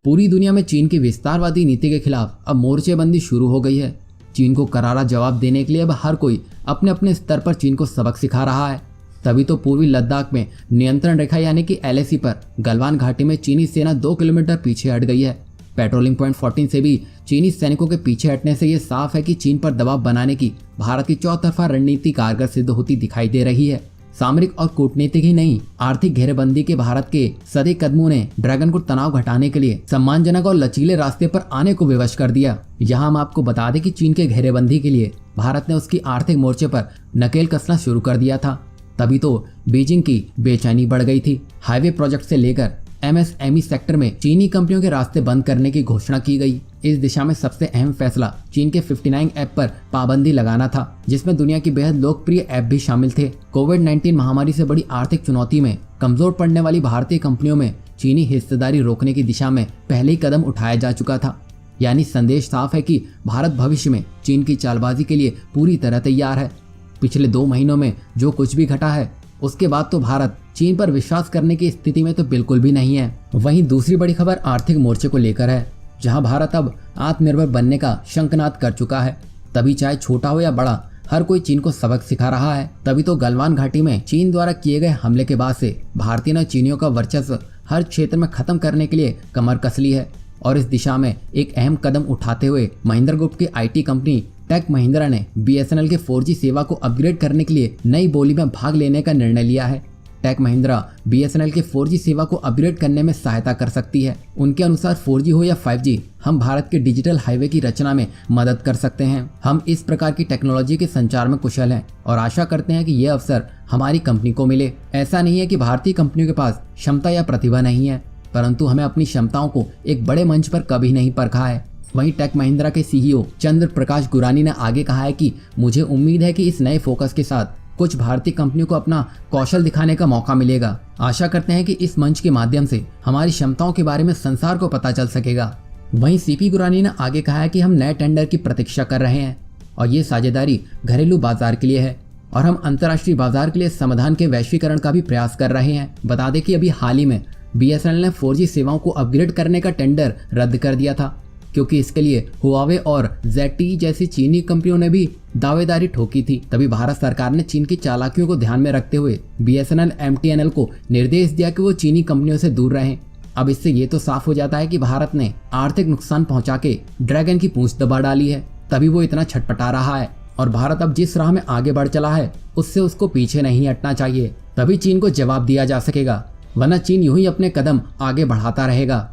पूरी दुनिया में चीन की विस्तारवादी नीति के खिलाफ अब मोर्चेबंदी शुरू हो गई है। चीन को करारा जवाब देने के लिए अब हर कोई अपने अपने स्तर पर चीन को सबक सिखा रहा है। तभी तो पूर्वी लद्दाख में नियंत्रण रेखा यानी कि LAC पर गलवान घाटी में चीनी सेना 2 किलोमीटर पीछे हट गई है। पेट्रोलिंग पॉइंट 14 से भी चीनी सैनिकों के पीछे हटने से ये साफ है कि चीन पर दबाव बनाने की भारत की चौतरफा रणनीति कारगर सिद्ध होती दिखाई दे रही है। सामरिक और कूटनीतिक ही नहीं, आर्थिक घेरेबंदी के भारत के सदी कदमों ने ड्रैगन को तनाव घटाने के लिए सम्मानजनक और लचीले रास्ते पर आने को विवश कर दिया। यहाँ हम आपको बता दें कि चीन के घेरेबंदी के लिए भारत ने उसकी आर्थिक मोर्चे पर नकेल कसना शुरू कर दिया था। तभी तो बीजिंग की बेचैनी बढ़ गई थी। हाईवे प्रोजेक्ट से लेकर MSME सेक्टर में चीनी कंपनियों के रास्ते बंद करने की घोषणा की गई। इस दिशा में सबसे अहम फैसला चीन के 59 ऐप पर पाबंदी लगाना था, जिसमें दुनिया की बेहद लोकप्रिय ऐप भी शामिल थे। कोविड-19 महामारी से बड़ी आर्थिक चुनौती में कमजोर पड़ने वाली भारतीय कंपनियों में चीनी हिस्सेदारी रोकने की दिशा में पहले ही कदम उठाया जा चुका था। यानी संदेश साफ है कि भारत भविष्य में चीन की चालबाजी के लिए पूरी तरह तैयार है। पिछले 2 महीनों में जो कुछ भी घटा है, उसके बाद तो भारत चीन पर विश्वास करने की स्थिति में तो बिल्कुल भी नहीं है। वहीं दूसरी बड़ी खबर आर्थिक मोर्चे को लेकर है, जहां भारत अब आत्मनिर्भर बनने का शंखनाद कर चुका है। तभी चाहे छोटा हो या बड़ा, हर कोई चीन को सबक सिखा रहा है। तभी तो गलवान घाटी में चीन द्वारा किए गए हमले के बाद से भारतीय ने चीनियों का वर्चस्व हर क्षेत्र में खत्म करने के लिए कमर कस ली है। और इस दिशा में एक अहम कदम उठाते हुए महिंद्रा ग्रुप की IT कंपनी टेक महिंद्रा ने BSNL के 4G सेवा को अपग्रेड करने के लिए नई बोली में भाग लेने का निर्णय लिया है। टेक महिंद्रा BSNL के 4G सेवा को अपग्रेड करने में सहायता कर सकती है। उनके अनुसार 4G हो या 5G, हम भारत के डिजिटल हाईवे की रचना में मदद कर सकते हैं। हम इस प्रकार की टेक्नोलॉजी के संचार में कुशल हैं और आशा करते हैं कि ये अवसर हमारी कंपनी को मिले। ऐसा नहीं है कि भारतीय कंपनियों के पास क्षमता या प्रतिभा नहीं है, परंतु हमें अपनी क्षमताओं को एक बड़े मंच पर कभी नहीं परखा है। वहीं टेक महिंद्रा के CEO चंद्र प्रकाश गुरानी ने आगे कहा है कि मुझे उम्मीद है कि इस नए फोकस के साथ कुछ भारतीय कंपनियों को अपना कौशल दिखाने का मौका मिलेगा। आशा करते हैं कि इस मंच के माध्यम से हमारी क्षमताओं के बारे में संसार को पता चल सकेगा। वहीं CP गुरानी ने आगे कहा है कि हम नए टेंडर की प्रतीक्षा कर रहे हैं और ये साझेदारी घरेलू बाजार के लिए है और हम अंतर्राष्ट्रीय बाजार के लिए समाधान के वैश्वीकरण का भी प्रयास कर रहे हैं। बता दें कि अभी हाल ही में BSNL ने 4G सेवाओं को अपग्रेड करने का टेंडर रद्द कर दिया था, क्योंकि इसके लिए हुआवे और ZTE जैसी चीनी कंपनियों ने भी दावेदारी ठोकी थी। तभी भारत सरकार ने चीन की चालाकियों को ध्यान में रखते हुए BSNL MTNL को निर्देश दिया कि वो चीनी कंपनियों से दूर रहें। अब इससे ये तो साफ हो जाता है कि भारत ने आर्थिक नुकसान पहुंचा के ड्रैगन की पूंछ दबा डाली है, तभी वो इतना छटपटा रहा है। और भारत अब जिस राह में आगे बढ़ चला है, उससे उसको पीछे नहीं हटना चाहिए, तभी चीन को जवाब दिया जा सकेगा, वरना चीन यूं ही अपने कदम आगे बढ़ाता रहेगा।